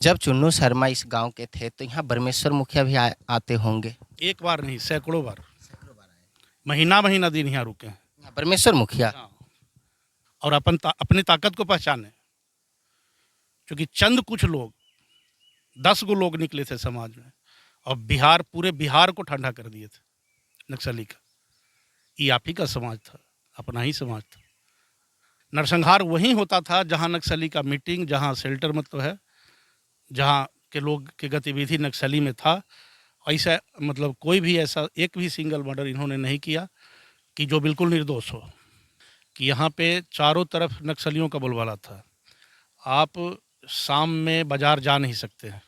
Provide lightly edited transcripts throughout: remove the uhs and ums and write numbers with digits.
जब चुन्नू शर्मा इस गांव के थे तो यहाँ ब्रह्मेश्वर मुखिया भी आते होंगे। एक बार नहीं, सैकड़ों बार। महीना महीना दिन यहाँ रुके हैं। यहाँ ब्रह्मेश्वर मुखिया। हाँ। और अपनी ताकत को पहचाने, क्योंकि चंद कुछ लोग, 10 गो लोग निकले थे समाज में और पूरे बिहार को ठंडा कर दिए थे नक्सली का। ये आप ही का समाज था, अपना ही समाज था। नरसंहार वहीं होता था जहाँ नक्सली का मीटिंग, जहाँ शेल्टर मतलब है, जहाँ के लोग के गतिविधि नक्सली में था। ऐसा मतलब कोई भी ऐसा एक भी सिंगल मर्डर इन्होंने नहीं किया कि जो बिल्कुल निर्दोष हो। कि यहाँ पे चारों तरफ नक्सलियों का बोलबाला था। आप शाम में बाज़ार जा नहीं सकते हैं।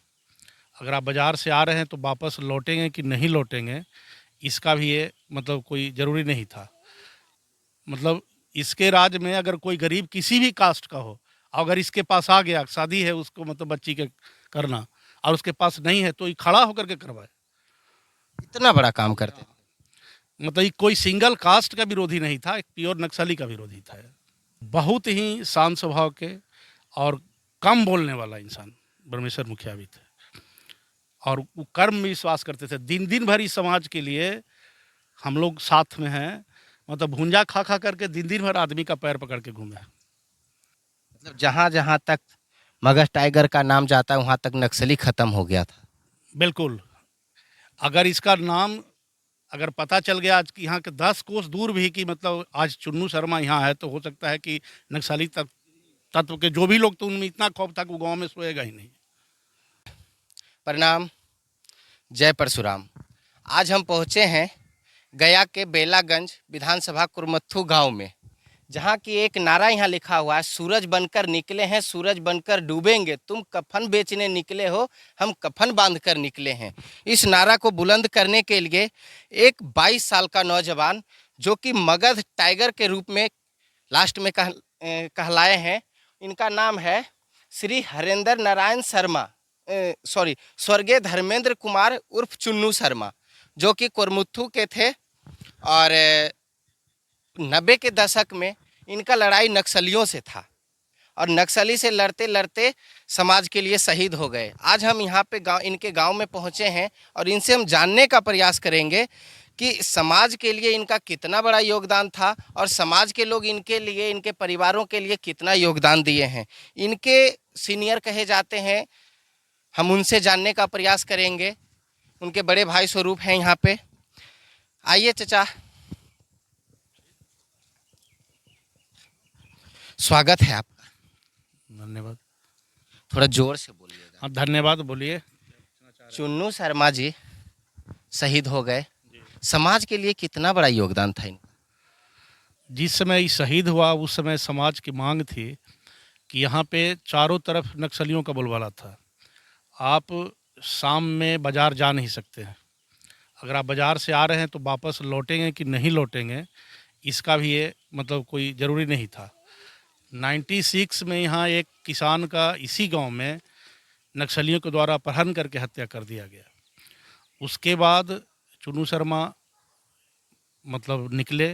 अगर आप बाज़ार से आ रहे हैं तो वापस लौटेंगे कि नहीं लौटेंगे, इसका भी ये मतलब कोई ज़रूरी नहीं था। मतलब इसके राज में अगर कोई गरीब किसी भी कास्ट का हो, अगर इसके पास आ गया, शादी है उसको मतलब बच्ची के करना, और उसके पास नहीं है तो ये खड़ा होकर के करवाए। इतना बड़ा काम करते थे। मतलब ये कोई सिंगल कास्ट का विरोधी नहीं था, एक प्योर नक्सली का विरोधी था। बहुत ही शांत स्वभाव के और कम बोलने वाला इंसान ब्रह्मेश्वर मुखिया भी थे। और वो कर्म में विश्वास करते थे। दिन दिन भर इस समाज के लिए हम लोग साथ में हैं। मतलब भूंजा खा खा करके दिन दिन भर आदमी का पैर पकड़ के घूमे। मतलब जहाँ जहाँ तक मगध टाइगर का नाम जाता है वहाँ तक नक्सली खत्म हो गया था। बिल्कुल। अगर इसका नाम अगर पता चल गया आज कि यहाँ के 10 कोस दूर भी कि मतलब आज चुन्नू शर्मा यहाँ है, तो हो सकता है कि नक्सली तत्व के जो भी लोग, तो उनमें इतना खौफ था कि वो गाँव में सोएगा ही नहीं। प्रणाम। जय परशुराम। आज हम पहुँचे हैं गया के बेलागंज विधानसभा कुरमत्थू गांव में, जहां की एक नारा यहाँ लिखा हुआ है, सूरज बनकर निकले हैं, सूरज बनकर डूबेंगे, तुम कफन बेचने निकले हो, हम कफन बांधकर निकले हैं। इस नारा को बुलंद करने के लिए एक 22 साल का नौजवान, जो कि मगध टाइगर के रूप में लास्ट में कहलाए हैं, इनका नाम है श्री हरेंद्र नारायण शर्मा, सॉरी, स्वर्गीय धर्मेंद्र कुमार उर्फ चुन्नू शर्मा, जो कि कोरमुत्थू के थे। और 90 के दशक में इनका लड़ाई नक्सलियों से था और नक्सली से लड़ते लड़ते समाज के लिए शहीद हो गए। आज हम यहाँ पे इनके गांव में पहुँचे हैं और इनसे हम जानने का प्रयास करेंगे कि समाज के लिए इनका कितना बड़ा योगदान था और समाज के लोग इनके लिए, इनके परिवारों के लिए कितना योगदान दिए हैं। इनके सीनियर कहे जाते हैं, हम उनसे जानने का प्रयास करेंगे। उनके बड़े भाई स्वरूप हैं यहाँ पे। आइए चचा, स्वागत है आपका। धन्यवाद। थोड़ा जोर से बोलिएगा। हाँ, धन्यवाद। बोलिए। चुन्नू शर्मा जी शहीद हो गए, समाज के लिए कितना बड़ा योगदान था इनका? जिस समय ये शहीद हुआ उस समय समाज की मांग थी कि यहाँ पे चारों तरफ नक्सलियों का बोलबाला था। आप शाम में बाज़ार जा नहीं सकते हैं। अगर आप बाज़ार से आ रहे हैं तो वापस लौटेंगे कि नहीं लौटेंगे, इसका भी ये मतलब कोई ज़रूरी नहीं था। 96 में यहाँ एक किसान का इसी गांव में नक्सलियों के द्वारा अपहरण करके हत्या कर दिया गया। उसके बाद चुन्नू शर्मा मतलब निकले,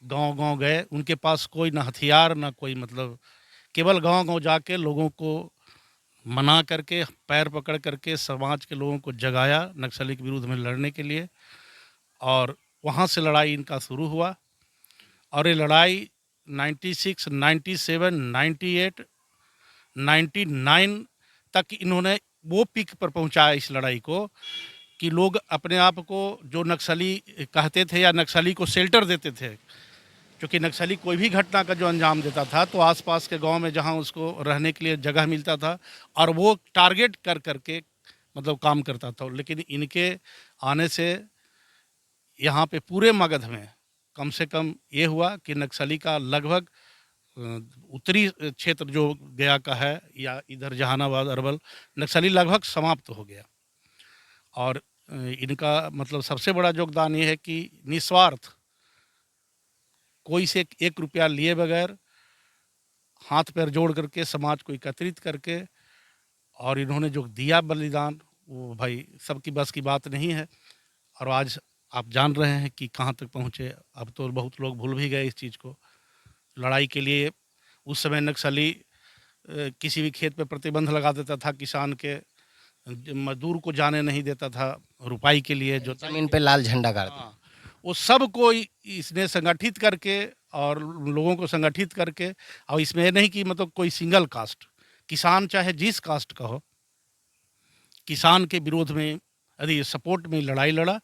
गांव-गांव गए। उनके पास कोई ना हथियार ना कोई, मतलब केवल गांव-गांव जाके लोगों को मना करके, पैर पकड़ करके समाज के लोगों को जगाया नक्सली के विरुद्ध में लड़ने के लिए। और वहाँ से लड़ाई इनका शुरू हुआ और ये लड़ाई 96, 97, 98, 99 तक इन्होंने वो पीक पर पहुँचाया इस लड़ाई को कि लोग अपने आप को जो नक्सली कहते थे या नक्सली को शेल्टर देते थे। क्योंकि नक्सली कोई भी घटना का जो अंजाम देता था तो आसपास के गांव में जहां उसको रहने के लिए जगह मिलता था और वो टारगेट कर करके मतलब काम करता था। लेकिन इनके आने से यहाँ पे पूरे मगध में कम से कम ये हुआ कि नक्सली का लगभग उत्तरी क्षेत्र जो गया का है या इधर जहानाबाद अरवल, नक्सली लगभग समाप्त हो गया। और इनका मतलब सबसे बड़ा योगदान ये है कि निस्वार्थ, कोई से 1 रुपया लिए बगैर हाथ पैर जोड़ करके समाज को एकत्रित करके और इन्होंने जो दिया बलिदान, वो भाई सबकी बस की बात नहीं है। और आज आप जान रहे हैं कि कहाँ तक पहुँचे। अब तो बहुत लोग भूल भी गए इस चीज़ को। लड़ाई के लिए उस समय नक्सली किसी भी खेत पे प्रतिबंध लगा देता था, किसान के मजदूर को जाने नहीं देता था रुपाई के लिए, जोताई जमीन के पे लिए। लाल झंडा गाड़ दिया। हाँ, वो सबको इसने संगठित करके और लोगों को संगठित करके, और इसमें ये नहीं कि मतलब कोई सिंगल कास्ट, किसान चाहे जिस कास्ट का हो, किसान के विरोध में यदि सपोर्ट में लड़ाई लड़ा,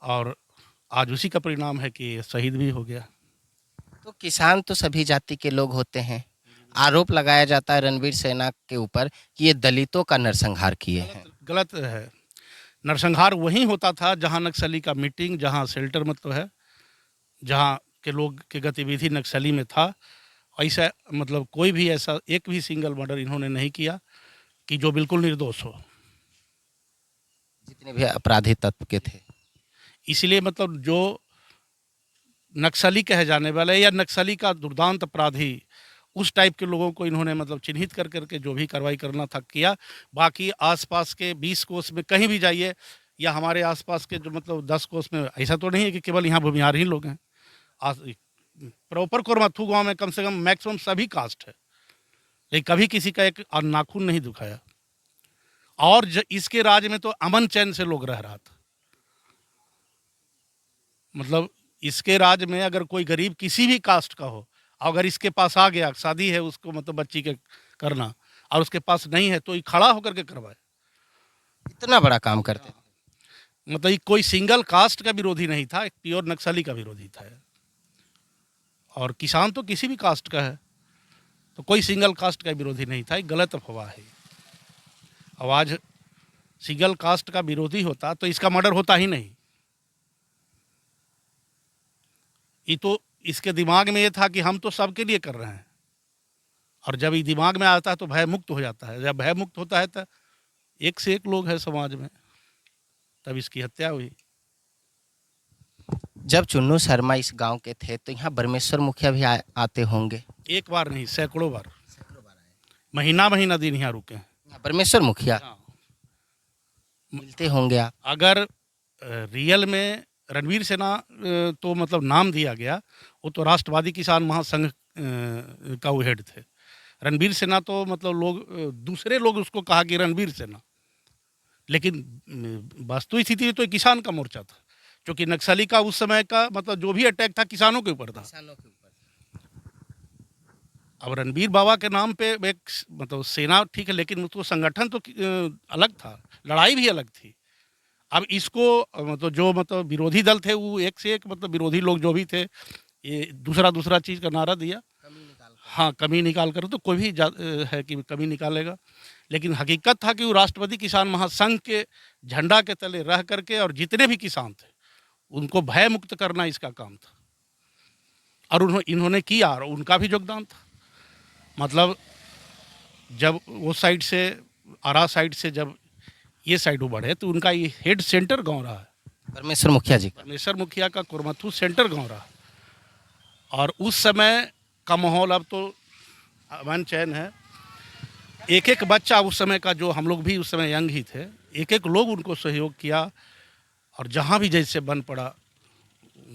और आज उसी का परिणाम है कि ये शहीद भी हो गया। तो किसान तो सभी जाति के लोग होते हैं। आरोप लगाया जाता है रणवीर सेना के ऊपर कि ये दलितों का नरसंहार किए हैं। गलत है। नरसंहार वहीं होता था जहां नक्सली का मीटिंग, जहां शेल्टर मतलब है, जहां के लोग के गतिविधि नक्सली में था। ऐसा मतलब कोई भी ऐसा एक भी सिंगल मर्डर इन्होंने नहीं किया कि जो बिल्कुल निर्दोष हो। जितने भी अपराधी तत्व के थे। इसलिए मतलब जो नक्सली कहे जाने वाले या नक्सली का दुर्दांत अपराधी, उस टाइप के लोगों को इन्होंने मतलब चिन्हित कर करके जो भी कार्रवाई करना था किया। बाकी आसपास के 20 कोस में कहीं भी जाइए, या हमारे आसपास के जो मतलब 10 कोस में, ऐसा तो नहीं है कि केवल यहाँ भूमिहार ही लोग हैं। प्रॉपर कोरमथू गांव में कम से कम मैक्सिमम सभी कास्ट है, लेकिन कभी किसी का एक नाखून नहीं दुखाया। और इसके राज्य में तो अमन चैन से लोग रह रहा था। मतलब इसके राज्य में अगर कोई गरीब किसी भी कास्ट का हो, अगर इसके पास आ गया, शादी है उसको मतलब बच्ची के करना, और उसके पास नहीं है, तो ये खड़ा होकर के करवाए। इतना बड़ा काम करते थे। मतलब ये कोई सिंगल कास्ट का विरोधी नहीं था, एक प्योर नक्सली का विरोधी था। और किसान तो किसी भी कास्ट का है, तो कोई सिंगल कास्ट का विरोधी नहीं था। ये गलत अफवाह है। अब आज सिंगल कास्ट का विरोधी होता तो इसका मर्डर होता ही नहीं। ये तो इसके दिमाग में ये था कि हम तो सबके लिए कर रहे हैं, और जब ये दिमाग में आता है तो भय मुक्त हो जाता है। जब भय मुक्त होता है तो एक से एक लोग हैं समाज में, तब इसकी हत्या हुई। जब चुन्नू शर्मा इस गांव के थे तो यहाँ ब्रह्मेश्वर मुखिया भी आते होंगे। एक बार नहीं, सैकड़ों बार, महीना महीना दिन यहाँ रुके हैं। ब्रह्मेश्वर मुखिया हाँ। मिलते होंगे आप। अगर रियल में रणवीर सेना तो मतलब नाम दिया गया, वो तो राष्ट्रवादी किसान महासंघ का वो हेड थे। रणवीर सेना तो मतलब लोग दूसरे लोग उसको कहा कि रणवीर सेना, लेकिन वास्तविक स्थिति में तो किसान का मोर्चा था, क्योंकि नक्सली का उस समय का मतलब जो भी अटैक था किसानों के ऊपर था। किसानों के ऊपर। अब रणवीर बाबा के नाम पे एक मतलब सेना ठीक है, लेकिन उसको संगठन तो अलग था, लड़ाई भी अलग थी। अब इसको मतलब जो मतलब विरोधी दल थे वो एक से एक मतलब विरोधी लोग जो भी थे, ये दूसरा चीज़ का नारा दिया। हाँ, कमी निकाल कर, तो कोई भी है कि कमी निकालेगा, लेकिन हकीकत था कि वो राष्ट्रवादी किसान महासंघ के झंडा के तले रह करके, और जितने भी किसान थे उनको भय मुक्त करना इसका काम था। और इन्होंने किया, और उनका भी योगदान था। मतलब जब वो साइड से, आरा साइड से जब ये साइड वो बढ़े, तो उनका ये हेड सेंटर गांव रहा है। परमेश्वर मुखिया जी का। परमेश्वर मुखिया का कोरमथू सेंटर गांव रहा। और उस समय का माहौल, अब तो अमन चैन है। एक एक बच्चा उस समय का, जो हम लोग भी उस समय यंग ही थे, एक एक लोग उनको सहयोग किया, और जहाँ भी जैसे बन पड़ा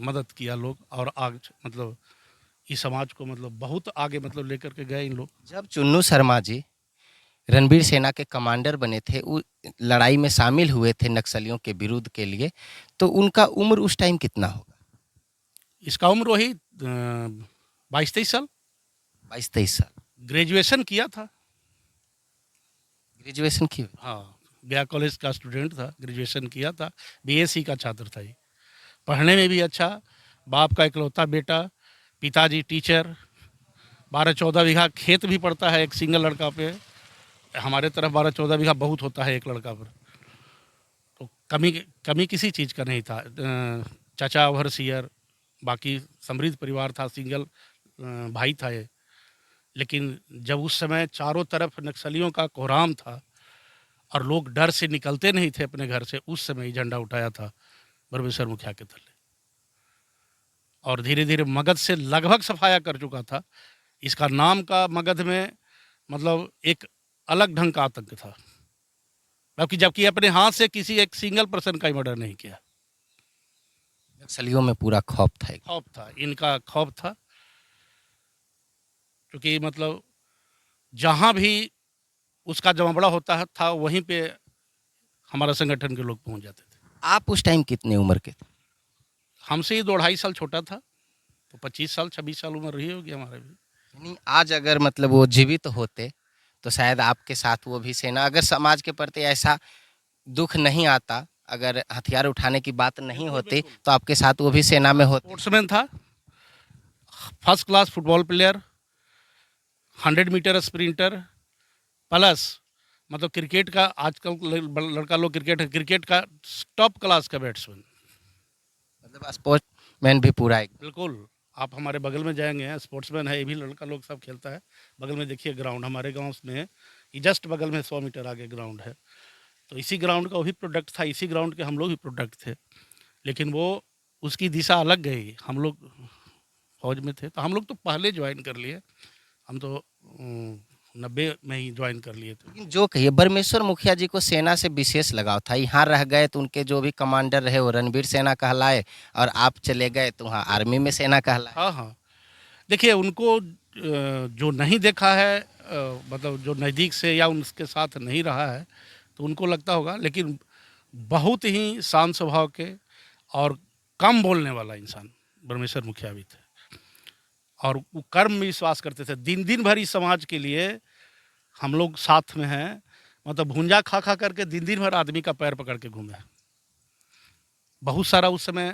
मदद किया लोग, और आज मतलब इस समाज को मतलब बहुत आगे मतलब लेकर के गए इन लोग। जब चुन्नू शर्मा जी रणवीर सेना के कमांडर बने थे, वो लड़ाई में शामिल हुए थे नक्सलियों के विरुद्ध के लिए, तो उनका उम्र उस टाइम कितना होगा? इसका उम्र वही 22-23 साल। 22-23 साल। ग्रेजुएशन किया था। ग्रेजुएशन की हुई। हाँ, गया कॉलेज का स्टूडेंट था, ग्रेजुएशन किया था, बीएससी का छात्र था ये। पढ़ने में भी अच्छा, बाप का इकलौता बेटा, पिताजी टीचर, 12-14 बीघा खेत भी पड़ता है एक सिंगल लड़का पे। हमारे तरफ 12-14 बीघा बहुत होता है एक लड़का पर। तो कमी कमी किसी चीज़ का नहीं था। चाचा ओवरसियर, बाकी समृद्ध परिवार था, सिंगल भाई था ये। लेकिन जब उस समय चारों तरफ नक्सलियों का कोहराम था, और लोग डर से निकलते नहीं थे अपने घर से, उस समय ही झंडा उठाया था ब्रह्मेश्वर मुखिया के तले, और धीरे धीरे मगध से लगभग सफाया कर चुका था। इसका नाम का मगध में मतलब एक अलग ढंग का आतंक था, जबकि अपने हाथ से किसी एक सिंगल पर्सन का ही मर्डर नहीं किया। नक्सलियों में पूरा खौफ था। खौफ था, इनका खौफ था, क्योंकि मतलब जहाँ भी उसका जमावड़ा होता था वहीं पे हमारा संगठन के लोग पहुंच जाते थे। आप उस टाइम कितने उम्र के थे? हमसे ही 2-2.5 साल छोटा था, तो 25 साल 26 साल उम्र रही होगी हमारे भी। यानी आज अगर मतलब वो जीवित होते तो शायद आपके साथ वो भी सेना, अगर समाज के प्रति ऐसा दुख नहीं आता, अगर हथियार उठाने की बात नहीं बिल्कुल होती बिल्कुल। तो आपके साथ वो भी सेना में होते। स्पोर्ट्समैन था, first class football player, 100 metre sprinter, plus मतलब क्रिकेट का आजकल लड़का लोग क्रिकेट का टॉप क्लास का बैट्समैन। मतलब स्पोर्ट मैन भी पूरा एक। बिल्कुल। आप हमारे बगल में जाएंगे, स्पोर्ट्समैन है, ये भी लड़का लोग सब खेलता है। बगल में देखिए ग्राउंड हमारे गांव में है, ये जस्ट बगल में 100 मीटर आगे ग्राउंड है। तो इसी ग्राउंड का वही प्रोडक्ट था, इसी ग्राउंड के हम लोग ही प्रोडक्ट थे। लेकिन वो उसकी दिशा अलग गई। हम लोग फौज में थे तो हम लोग तो पहले ज्वाइन कर लिए। हम तो 90 में ही ज्वाइन कर लिए थे। लेकिन जो कहिए, ब्रह्मेश्वर मुखिया जी को सेना से विशेष लगाव था। यहाँ रह गए तो उनके जो भी कमांडर रहे वो रणवीर सेना कहलाए, और आप चले गए तो वहाँ आर्मी में सेना कहलाए। हाँ हाँ। देखिए उनको जो नहीं देखा है, मतलब जो नज़दीक से या उनके साथ नहीं रहा है तो उनको लगता होगा, लेकिन बहुत ही शांत स्वभाव के और कम बोलने वाला इंसान ब्रह्मेश्वर मुखिया भी थे। और वो कर्म में विश्वास करते थे। दिन दिन भर इस समाज के लिए हम लोग साथ में हैं। मतलब भुंजा खा खा करके दिन दिन भर आदमी का पैर पकड़ के घूमे। बहुत सारा उस समय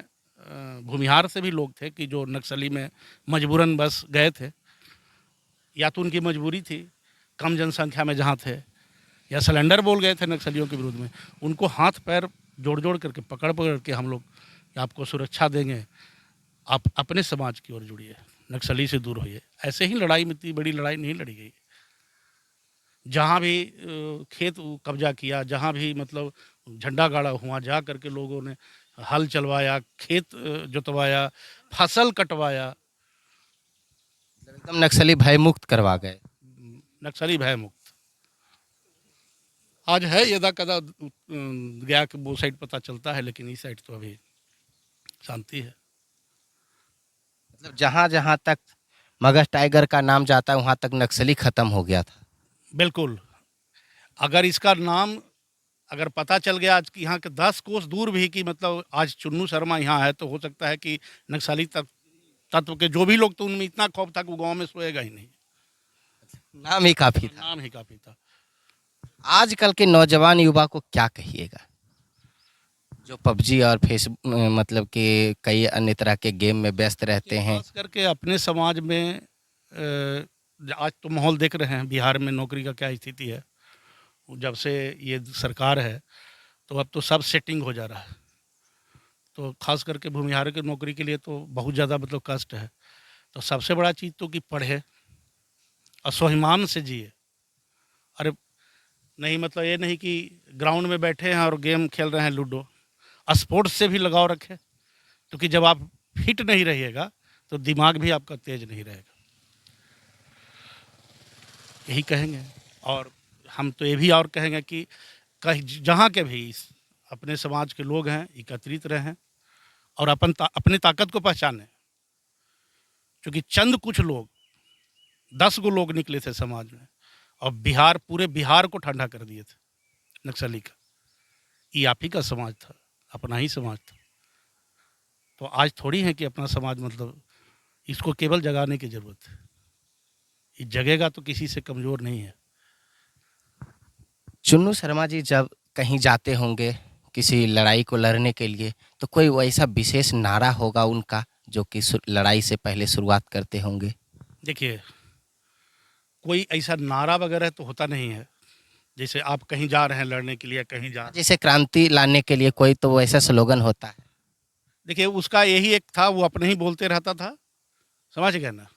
भूमिहार से भी लोग थे कि जो नक्सली में मजबूरन बस गए थे, या तो उनकी मजबूरी थी कम जनसंख्या में जहाँ थे, या सिलेंडर बोल गए थे नक्सलियों के विरोध में। उनको हाथ पैर जोड़ जोड़ करके पकड़ पकड़ के हम लोग कि आपको सुरक्षा देंगे, आप अपने समाज की ओर जुड़िए, नक्सली से दूर होइए। ऐसे ही लड़ाई में, इतनी बड़ी लड़ाई नहीं लड़ी गई। जहाँ भी खेत कब्जा किया, जहाँ भी मतलब झंडा गाड़ा हुआ, जा करके लोगों ने हल चलवाया, खेत जोतवाया, फसल कटवाया, एकदम नक्सली भय मुक्त करवा गए। नक्सली भय मुक्त। आज है यदा कदा गया कि वो साइड पता चलता है, लेकिन इस साइड तो अभी शांति है। मतलब जहाँ जहाँ तक मगध टाइगर का नाम जाता है वहाँ तक नक्सली खत्म हो गया था। बिल्कुल। अगर इसका नाम अगर पता चल गया आज कि यहाँ के 10 कोस दूर भी कि मतलब आज चुन्नू शर्मा यहाँ है, तो हो सकता है कि नक्सली तत्व के जो भी लोग, तो उनमें इतना खौफ था कि वो गाँव में सोएगा ही नहीं। नाम ही काफी था। नाम ही काफ़ी था। आजकल के नौजवान युवा को क्या कहिएगा जो पबजी और मतलब कि कई अन्य तरह के गेम में व्यस्त रहते हैं? खास करके अपने समाज में आज तो माहौल देख रहे हैं बिहार में नौकरी का क्या स्थिति है। जब से ये सरकार है तो अब तो सब सेटिंग हो जा रहा है। तो खास करके भूमिहार की नौकरी के लिए तो बहुत ज़्यादा मतलब कष्ट है। तो सबसे बड़ा चीज़ तो कि पढ़े और स्वाभिमान से जिए। अरे नहीं, मतलब ये नहीं कि ग्राउंड में बैठे हैं और गेम खेल रहे हैं लूडो। स्पोर्ट्स से भी लगाव रखें, क्योंकि जब आप फिट नहीं रहिएगा तो दिमाग भी आपका तेज नहीं रहेगा। यही कहेंगे। और हम तो ये भी और कहेंगे कि कहीं जहाँ के भी अपने समाज के लोग हैं एकत्रित रहें और अपनी ताकत को पहचानें। क्योंकि चंद कुछ लोग, 10 गो लोग निकले थे समाज में और पूरे बिहार को ठंडा कर दिए थे नक्सली का। ये आप ही का समाज था, अपना ही समाज था। तो आज थोड़ी है कि अपना समाज मतलब इसको केवल जगाने की ज़रूरत है। ये जगेगा तो किसी से कमज़ोर नहीं है। चुन्नू शर्मा जी जब कहीं जाते होंगे किसी लड़ाई को लड़ने के लिए, तो कोई वैसा विशेष नारा होगा उनका जो कि लड़ाई से पहले शुरुआत करते होंगे? देखिए, कोई ऐसा नारा वगैरह तो होता नहीं है। जैसे आप कहीं जा रहे हैं लड़ने के लिए, कहीं जा, जैसे क्रांति लाने के लिए कोई तो वैसा स्लोगन होता है। देखिए उसका यही एक था, वो अपने ही बोलते रहता था, समझ गए ना।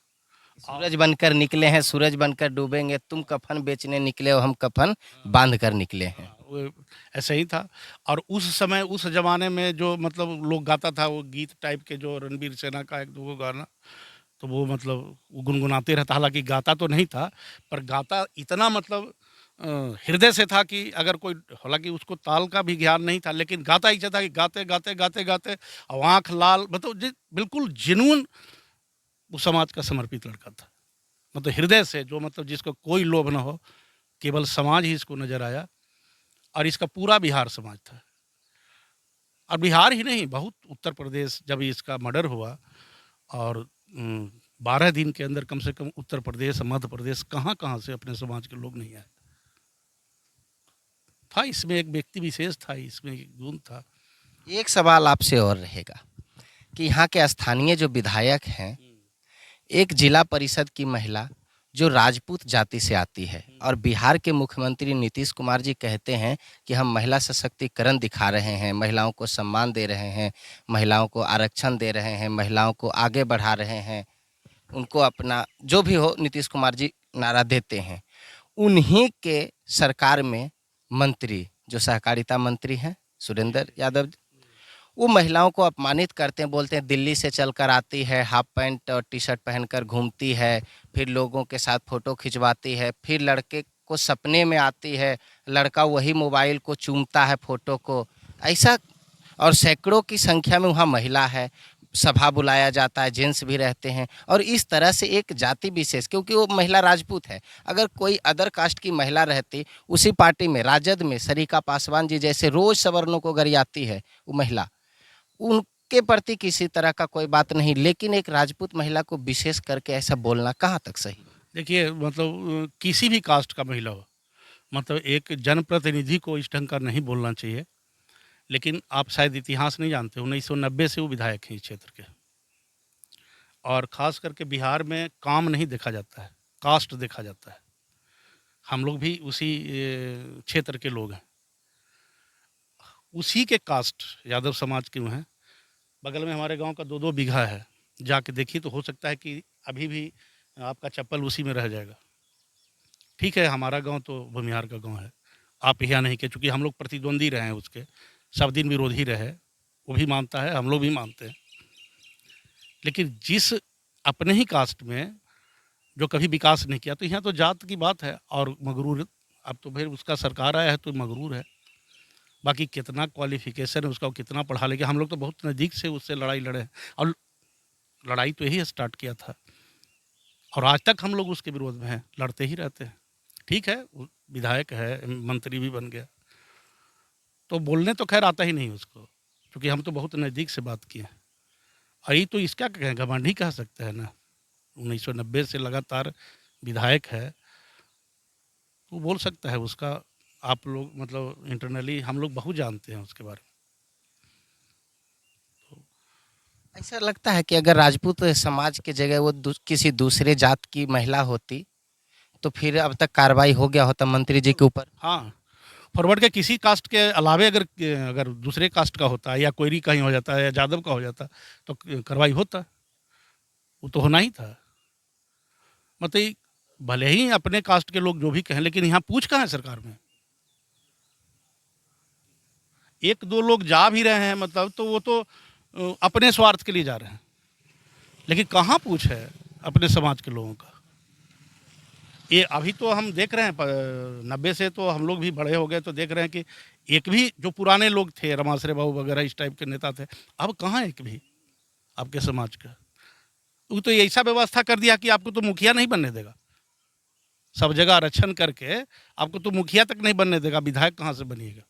सूरज बनकर निकले हैं, सूरज बनकर डूबेंगे, तुम कफन बेचने निकले हो, हम कफन बांध कर निकले हैं। वो ऐसा ही था। और उस समय उस ज़माने में जो मतलब लोग गाता था वो गीत टाइप के, जो रणबीर सेना का एक दो गाना, तो वो मतलब वो गुनगुनाते रहता। हालांकि गाता तो नहीं था, पर गाता इतना मतलब हृदय से था कि अगर कोई, हालांकि उसको ताल का भी ज्ञान नहीं था, लेकिन गाता ही था कि गाते गाते गाते गाते और आँख लाल, मतलब बिल्कुल जेन्युइन वो समाज का समर्पित लड़का था। मतलब हृदय से, जो मतलब जिसको कोई लोभ ना हो, केवल समाज ही इसको नज़र आया। और इसका पूरा बिहार समाज था। और बिहार ही नहीं, बहुत उत्तर प्रदेश, जब इसका मर्डर हुआ और 12 दिन के अंदर कम से कम उत्तर प्रदेश, मध्य प्रदेश, कहाँ-कहाँ से अपने समाज के लोग नहीं आए। था इसमें एक व्यक्ति विशेष था, इसमें एक गुण था। एक सवाल आपसे और रहेगा कि यहाँ के स्थानीय जो विधायक हैं, एक जिला परिषद की महिला जो राजपूत जाति से आती है, और बिहार के मुख्यमंत्री नीतीश कुमार जी कहते हैं कि हम महिला सशक्तिकरण दिखा रहे हैं, महिलाओं को सम्मान दे रहे हैं, महिलाओं को आरक्षण दे रहे हैं, महिलाओं को आगे बढ़ा रहे हैं, उनको अपना जो भी हो नीतीश कुमार जी नारा देते हैं। उन्हीं के सरकार में मंत्री जो सहकारिता मंत्री हैं सुरेंद्र यादव, वो महिलाओं को अपमानित करते हैं, बोलते हैं दिल्ली से चलकर आती है, हाफ पैंट और टी शर्ट पहनकर घूमती है, फिर लोगों के साथ फ़ोटो खिंचवाती है, फिर लड़के को सपने में आती है, लड़का वही मोबाइल को चूमता है फ़ोटो को, ऐसा। और सैकड़ों की संख्या में वहाँ महिला है, सभा बुलाया जाता है, जेंट्स भी रहते हैं, और इस तरह से एक जाति विशेष, क्योंकि वो महिला राजपूत है, अगर कोई अदर कास्ट की महिला रहती उसी पार्टी में, राजद में सरिका पासवान जी जैसे रोज़ सवर्णों को गरियाती है वो महिला, उनके प्रति किसी तरह का कोई बात नहीं, लेकिन एक राजपूत महिला को विशेष करके ऐसा बोलना कहाँ तक सही? देखिए, मतलब किसी भी कास्ट का महिला हो, मतलब एक जनप्रतिनिधि को इस ढंग का नहीं बोलना चाहिए। लेकिन आप शायद इतिहास नहीं जानते, 1990 से वो विधायक हैं इस क्षेत्र के। और ख़ास करके बिहार में काम नहीं देखा जाता है, कास्ट देखा जाता है। हम लोग भी उसी क्षेत्र के लोग हैं। उसी के कास्ट यादव समाज के हैं। बगल में हमारे गांव का 2-2 बीघा है। जाके देखिए तो हो सकता है कि अभी भी आपका चप्पल उसी में रह जाएगा। ठीक है, हमारा गांव तो भूमिहार का गांव है। आप यहाँ नहीं के, चूँकि हम लोग प्रतिद्वंदी रहे हैं उसके, सब दिन विरोधी रहे। वो भी मानता है, हम लोग भी मानते हैं। लेकिन जिस अपने ही कास्ट में जो कभी विकास नहीं किया, तो यहाँ तो जात की बात है और मगरूर। अब तो फिर उसका सरकार आया है तो मगरूर है। बाकी कितना क्वालिफिकेशन है उसका, कितना पढ़ा लिखा, हम लोग तो बहुत नज़दीक से उससे लड़ाई लड़े हैं। और लड़ाई तो यही स्टार्ट किया था और आज तक हम लोग उसके विरोध में हैं, लड़ते ही रहते हैं। ठीक है, वो विधायक है, मंत्री भी बन गया, तो बोलने तो खैर आता ही नहीं उसको, क्योंकि हम तो बहुत नज़दीक से बात किए हैं। और ये तो इसका क्या कहें, घमंड ही कह सकते हैं ना। 1990 से लगातार विधायक है, तो बोल सकता है। उसका आप लोग मतलब इंटरनली हम लोग बहुत जानते हैं उसके बारे में। ऐसा लगता है कि अगर राजपूत समाज की जगह वो किसी दूसरे जात की महिला होती तो फिर अब तक कार्रवाई हो गया होता मंत्री जी के ऊपर। हाँ, फॉरवर्ड के किसी कास्ट के अलावे अगर अगर दूसरे कास्ट का होता है या कोयरी का ही हो जाता है या यादव का हो जाता तो कार्रवाई होता। वो तो होना ही था। मतलब भले ही अपने कास्ट के लोग जो भी कहें, लेकिन यहाँ पूछ कहाँ है सरकार में। 1-2 लोग जा भी रहे हैं, मतलब तो वो तो अपने स्वार्थ के लिए जा रहे हैं, लेकिन कहाँ पूछ है अपने समाज के लोगों का। ये अभी तो हम देख रहे हैं 90 से तो हम लोग भी बड़े हो गए, तो देख रहे हैं कि एक भी जो पुराने लोग थे, रमाश्रे बाबू वगैरह इस टाइप के नेता थे, अब कहाँ एक भी आपके समाज का। वो तो ऐसा व्यवस्था कर दिया कि आपको तो मुखिया नहीं बनने देगा। सब जगह आरक्षण करके आपको तो मुखिया तक नहीं बनने देगा, विधायक कहाँ से बनिएगा।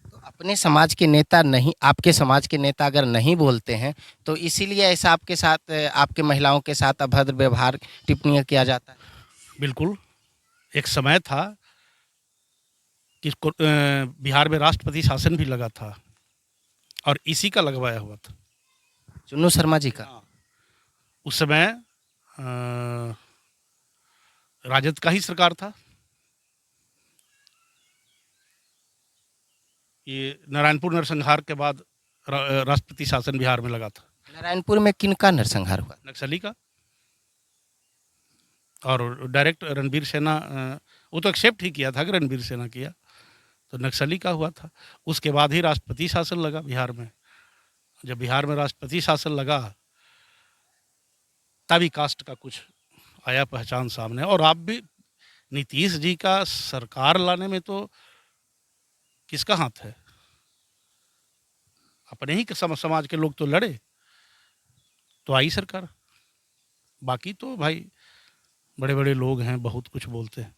तो अपने समाज के नेता नहीं, आपके समाज के नेता अगर नहीं बोलते हैं तो इसीलिए ऐसा आपके साथ, आपके महिलाओं के साथ अभद्र व्यवहार टिप्पणियां किया जाता है। बिल्कुल, एक समय था कि बिहार में राष्ट्रपति शासन भी लगा था और इसी का लगवाया हुआ था। चुन्नू शर्मा जी का। हाँ। उस समय राजद का ही सरकार था। ये नारायणपुर नरसंहार के बाद राष्ट्रपति शासन बिहार में लगा था। नारायणपुर में किनका नरसंहार हुआ? नक्सली का। और डायरेक्ट रणबीर सेना, वो तो एक्सेप्ट ही किया था कि रणबीर सेना किया, तो नक्सली का हुआ था। उसके बाद ही राष्ट्रपति शासन लगा बिहार में। जब बिहार में राष्ट्रपति शासन लगा तभी कास्ट का कुछ आया पहचान सामने। और आप भी, नीतीश जी का सरकार लाने में तो किसका हाथ है? अपने ही समाज के लोग तो लड़े, तो आई सरकार। बाकी तो भाई बड़े बड़े लोग हैं, बहुत कुछ बोलते हैं,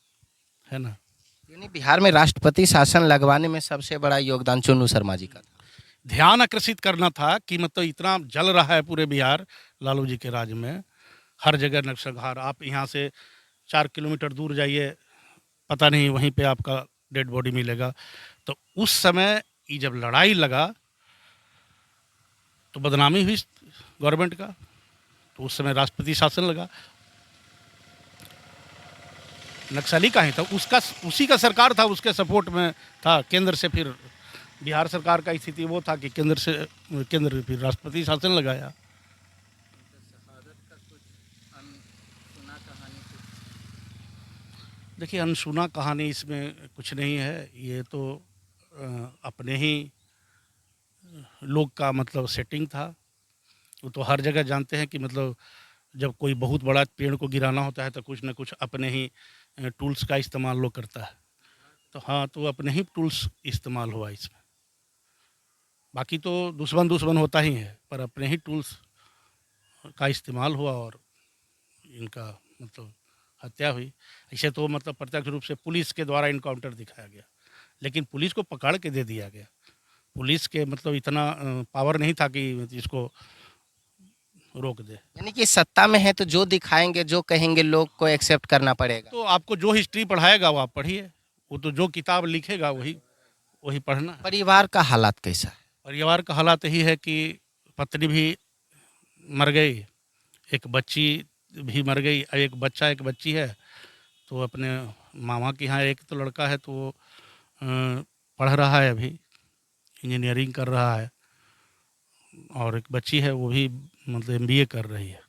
है ना। यानी बिहार में राष्ट्रपति शासन लगवाने में सबसे बड़ा योगदान चुन्नू शर्मा जी का था। ध्यान आकर्षित करना था कि मतलब इतना जल रहा है पूरे बिहार लालू जी के राज में, हर जगह नक्सलघार। आप यहाँ से 4 किलोमीटर दूर जाइए, पता नहीं वहीं पे आपका डेड बॉडी मिलेगा। तो उस समय ये जब लड़ाई लगा तो बदनामी हुई गवर्नमेंट का, तो उस समय राष्ट्रपति शासन लगा। नक्सली का ही था, उसका उसी का सरकार था, उसके सपोर्ट में था। केंद्र से फिर बिहार सरकार का स्थिति वो था कि केंद्र फिर राष्ट्रपति शासन लगाया। देखिए, अनसुना कहानी इसमें कुछ नहीं है, ये तो अपने ही लोग का मतलब सेटिंग था। वो तो हर जगह जानते हैं कि मतलब जब कोई बहुत बड़ा पेड़ को गिराना होता है तो कुछ ना कुछ अपने ही टूल्स का इस्तेमाल लोग करता है। तो हाँ, तो अपने ही टूल्स इस्तेमाल हुआ इसमें। बाकी तो दुश्मन दुश्मन होता ही है, पर अपने ही टूल्स का इस्तेमाल हुआ और इनका मतलब हत्या हुई। ऐसे तो मतलब प्रत्यक्ष रूप से पुलिस के द्वारा इनकाउंटर दिखाया गया, लेकिन पुलिस को पकड़ के दे दिया गया। पुलिस के मतलब इतना पावर नहीं था कि इसको रोक दे। यानी कि सत्ता में है तो जो दिखाएंगे, जो कहेंगे, लोग को एक्सेप्ट करना पड़ेगा। तो आपको जो हिस्ट्री पढ़ाएगा वो आप पढ़िए, वो तो जो किताब लिखेगा वही वही पढ़ना है। परिवार का हालात कैसा है? परिवार का हालात यही है कि पत्नी भी मर गई, एक बच्ची भी मर गई, एक बच्चा एक बच्ची है। तो अपने मामा के यहाँ एक तो लड़का है, तो वो पढ़ रहा है, अभी इंजीनियरिंग कर रहा है, और एक बच्ची है वो भी मतलब एमबीए कर रही है।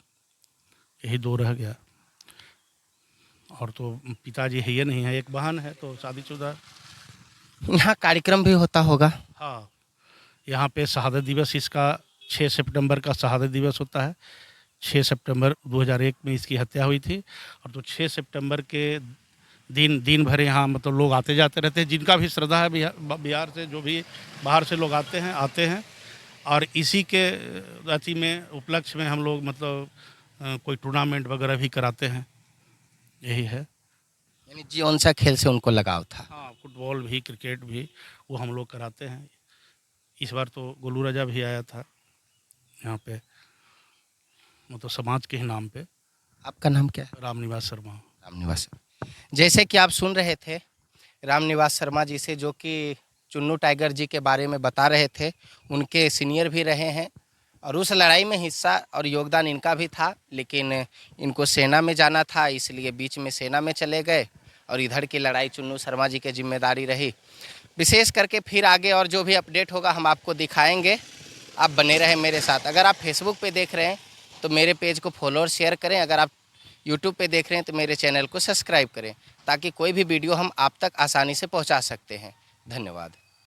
यही दो रह गया। और तो पिताजी है ये नहीं है, एक बहन है तो शादीशुदा। यहाँ कार्यक्रम भी होता होगा। हाँ, यहाँ पे शहादत दिवस इसका 6 सितंबर का शहादत दिवस होता है। 6 सितंबर 2001 में इसकी हत्या हुई थी। और तो 6 सितंबर के दिन भर यहाँ मतलब लोग आते जाते रहते हैं, जिनका भी श्रद्धा है। बिहार से जो भी बाहर से लोग आते हैं। और इसी के अति में उपलक्ष्य में हम लोग मतलब कोई टूर्नामेंट वगैरह भी कराते हैं। यही है। यानी कौन सा खेल से उनको लगाव था? हाँ, फुटबॉल भी, क्रिकेट भी वो हम लोग कराते हैं। इस बार तो गोलू राजा भी आया था यहाँ पे, मतलब समाज के ही नाम पे। आपका नाम क्या है? रामनिवास शर्मा। रामनिवास। जैसे कि आप सुन रहे थे रामनिवास शर्मा जी से, जो कि चुन्नू टाइगर जी के बारे में बता रहे थे। उनके सीनियर भी रहे हैं और उस लड़ाई में हिस्सा और योगदान इनका भी था, लेकिन इनको सेना में जाना था, इसलिए बीच में सेना में चले गए और इधर की लड़ाई चुन्नू शर्मा जी की जिम्मेदारी रही। विशेष करके फिर आगे और जो भी अपडेट होगा हम आपको दिखाएंगे। आप बने रहें मेरे साथ। अगर आप फेसबुक पे देख रहे हैं तो मेरे पेज को फॉलो और शेयर करें। अगर आप यूट्यूब पे देख रहे हैं तो मेरे चैनल को सब्सक्राइब करें, ताकि कोई भी वीडियो हम आप तक आसानी से पहुंचा सकते हैं। धन्यवाद।